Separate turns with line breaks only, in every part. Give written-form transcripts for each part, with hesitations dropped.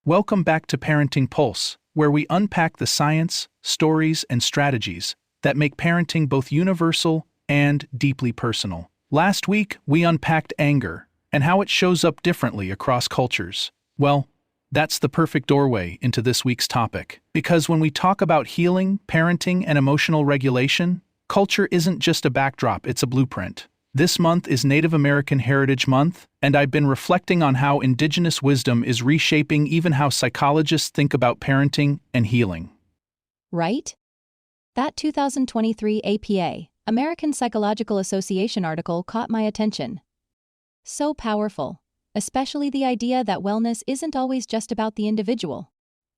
Welcome back to Parenting Pulse, where we unpack the science, stories, and strategies that make parenting both universal and deeply personal. Last week, we unpacked anger and how it shows up differently across cultures. Well, that's the perfect doorway into this week's topic. Because when we talk about healing, parenting, and emotional regulation, culture isn't just a backdrop, it's a blueprint. This month is Native American Heritage Month, and I've been reflecting on how Indigenous wisdom is reshaping even how psychologists think about parenting and healing.
Right? That 2023 APA, American Psychological Association article caught my attention. So powerful, especially the idea that wellness isn't always just about the individual.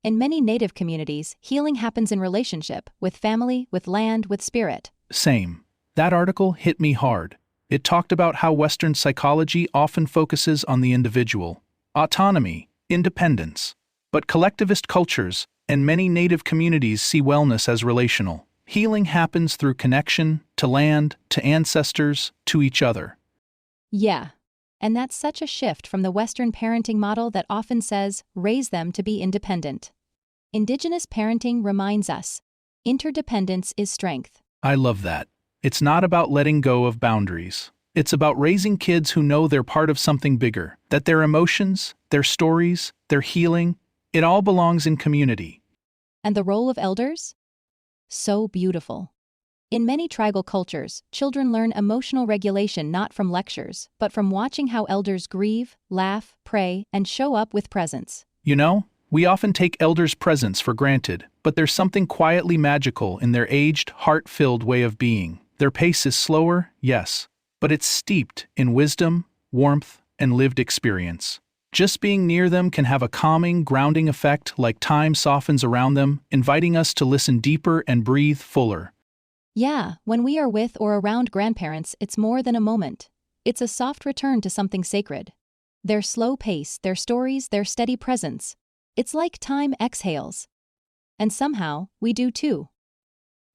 In many Native communities, healing happens in relationship, with family, with land, with spirit.
Same. That article hit me hard. It talked about how Western psychology often focuses on the individual, autonomy, independence. But collectivist cultures and many Native communities see wellness as relational. Healing happens through connection to land, to ancestors, to each other.
Yeah, and that's such a shift from the Western parenting model that often says, raise them to be independent. Indigenous parenting reminds us, interdependence is strength.
I love that. It's not about letting go of boundaries. It's about raising kids who know they're part of something bigger, that their emotions, their stories, their healing, it all belongs in community.
And the role of elders? So beautiful. In many tribal cultures, children learn emotional regulation not from lectures, but from watching how elders grieve, laugh, pray, and show up with presence.
You know, we often take elders' presence for granted, but there's something quietly magical in their aged, heart-filled way of being. Their pace is slower, yes, but it's steeped in wisdom, warmth, and lived experience. Just being near them can have a calming, grounding effect, like time softens around them, inviting us to listen deeper and breathe fuller.
Yeah, when we are with or around grandparents, it's more than a moment. It's a soft return to something sacred. Their slow pace, their stories, their steady presence. It's like time exhales. And somehow, we do too.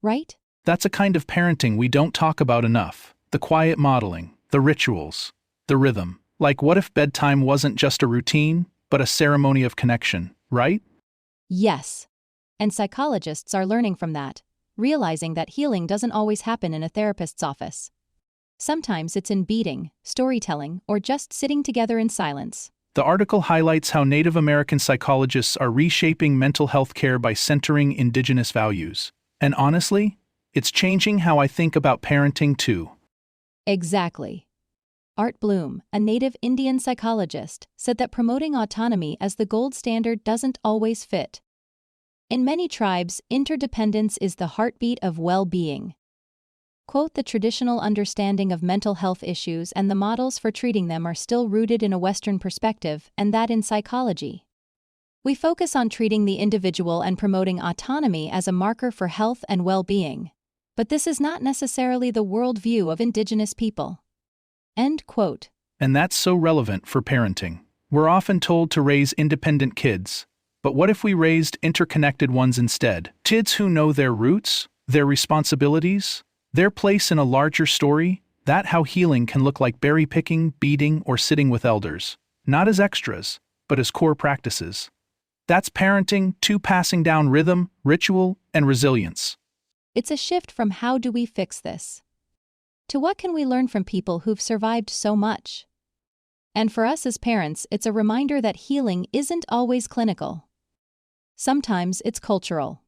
Right?
That's a kind of parenting we don't talk about enough. The quiet modeling, the rituals, the rhythm. Like, what if bedtime wasn't just a routine, but a ceremony of connection, right?
Yes. And psychologists are learning from that, realizing that healing doesn't always happen in a therapist's office. Sometimes it's in beading, storytelling, or just sitting together in silence.
The article highlights how Native American psychologists are reshaping mental health care by centering Indigenous values. And honestly, it's changing how I think about parenting too.
Exactly. Art Bloom, a native Indian psychologist, said that promoting autonomy as the gold standard doesn't always fit. In many tribes, interdependence is the heartbeat of well-being. Quote, the traditional understanding of mental health issues and the models for treating them are still rooted in a Western perspective, and that in psychology. We focus on treating the individual and promoting autonomy as a marker for health and well-being. But this is not necessarily the worldview of Indigenous people. End quote.
And that's so relevant for parenting. We're often told to raise independent kids, but what if we raised interconnected ones instead? Kids who know their roots, their responsibilities, their place in a larger story? That's how healing can look like berry picking, beading, or sitting with elders. Not as extras, but as core practices. That's parenting, to passing down rhythm, ritual, and resilience.
It's a shift from how do we fix this to what can we learn from people who've survived so much. And for us as parents, it's a reminder that healing isn't always clinical. Sometimes it's cultural.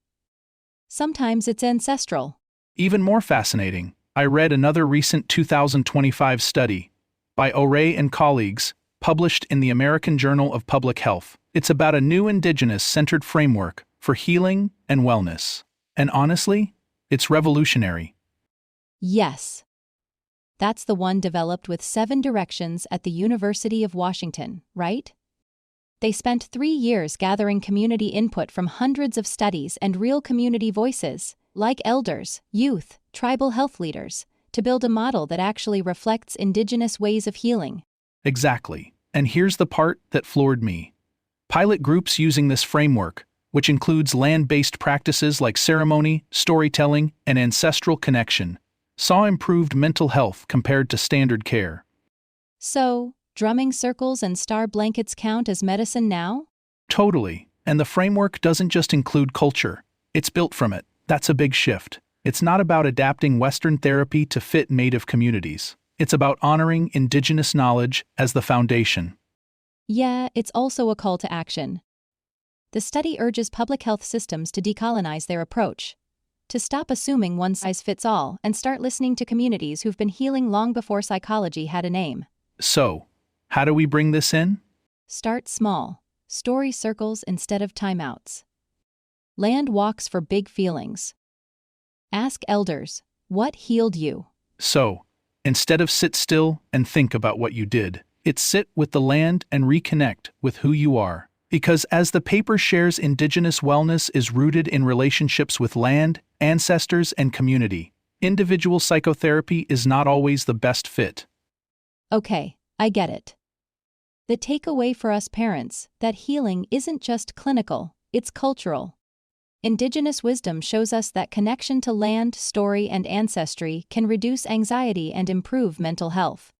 Sometimes it's ancestral.
Even more fascinating, I read another recent 2025 study by O'Reilly and colleagues, published in the American Journal of Public Health. It's about a new Indigenous-centered framework for healing and wellness. And honestly, it's revolutionary.
Yes. That's the one developed with 7 directions at the University of Washington, right? They spent 3 years gathering community input from hundreds of studies and real community voices, like elders, youth, tribal health leaders, to build a model that actually reflects Indigenous ways of healing.
Exactly. And here's the part that floored me. Pilot groups using this framework, which includes land-based practices like ceremony, storytelling, and ancestral connection, saw improved mental health compared to standard care.
So, drumming circles and star blankets count as medicine now?
Totally. And the framework doesn't just include culture. It's built from it. That's a big shift. It's not about adapting Western therapy to fit Native communities. It's about honoring Indigenous knowledge as the foundation.
Yeah, it's also a call to action. The study urges public health systems to decolonize their approach, to stop assuming one size fits all and start listening to communities who've been healing long before psychology had a name.
So, how do we bring this in?
Start small. Story circles instead of timeouts. Land walks for big feelings. Ask elders, what healed you?
So, instead of sit still and think about what you did, it's sit with the land and reconnect with who you are. Because as the paper shares, Indigenous wellness is rooted in relationships with land, ancestors, and community. Individual psychotherapy is not always the best fit.
Okay, I get it. The takeaway for us parents, that healing isn't just clinical, it's cultural. Indigenous wisdom shows us that connection to land, story, and ancestry can reduce anxiety and improve mental health.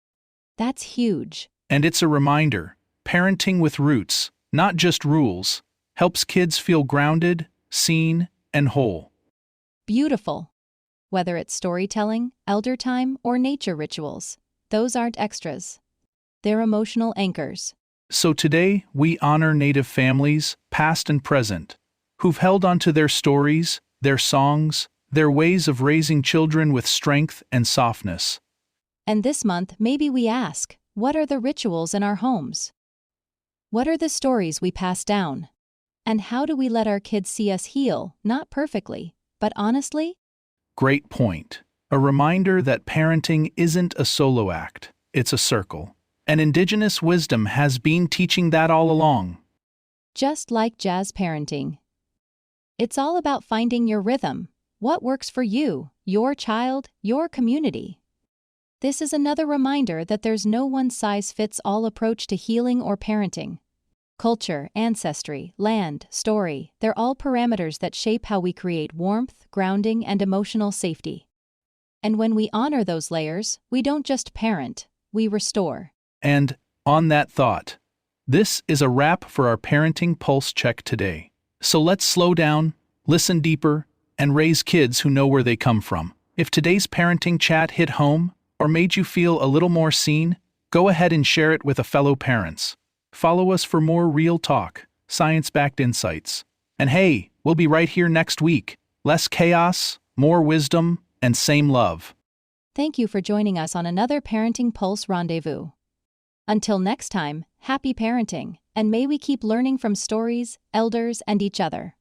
That's huge.
And it's a reminder, parenting with roots, not just rules, helps kids feel grounded, seen, and whole.
Beautiful. Whether it's storytelling, elder time, or nature rituals, those aren't extras. They're emotional anchors.
So today, we honor Native families, past and present, who've held onto their stories, their songs, their ways of raising children with strength and softness.
And this month, maybe we ask, what are the rituals in our homes? What are the stories we pass down? And how do we let our kids see us heal, not perfectly, but honestly?
Great point. A reminder that parenting isn't a solo act, it's a circle. And Indigenous wisdom has been teaching that all along.
Just like jazz parenting. It's all about finding your rhythm, what works for you, your child, your community. This is another reminder that there's no one-size-fits-all approach to healing or parenting. Culture, ancestry, land, story, they're all parameters that shape how we create warmth, grounding, and emotional safety. And when we honor those layers, we don't just parent, we restore.
And, on that thought, this is a wrap for our Parenting Pulse Check today. So let's slow down, listen deeper, and raise kids who know where they come from. If today's parenting chat hit home, or made you feel a little more seen, go ahead and share it with a fellow parents. Follow us for more real talk, science-backed insights. And hey, we'll be right here next week. Less chaos, more wisdom, and same love.
Thank you for joining us on another Parenting Pulse Rendezvous. Until next time, happy parenting, and may we keep learning from stories, elders, and each other.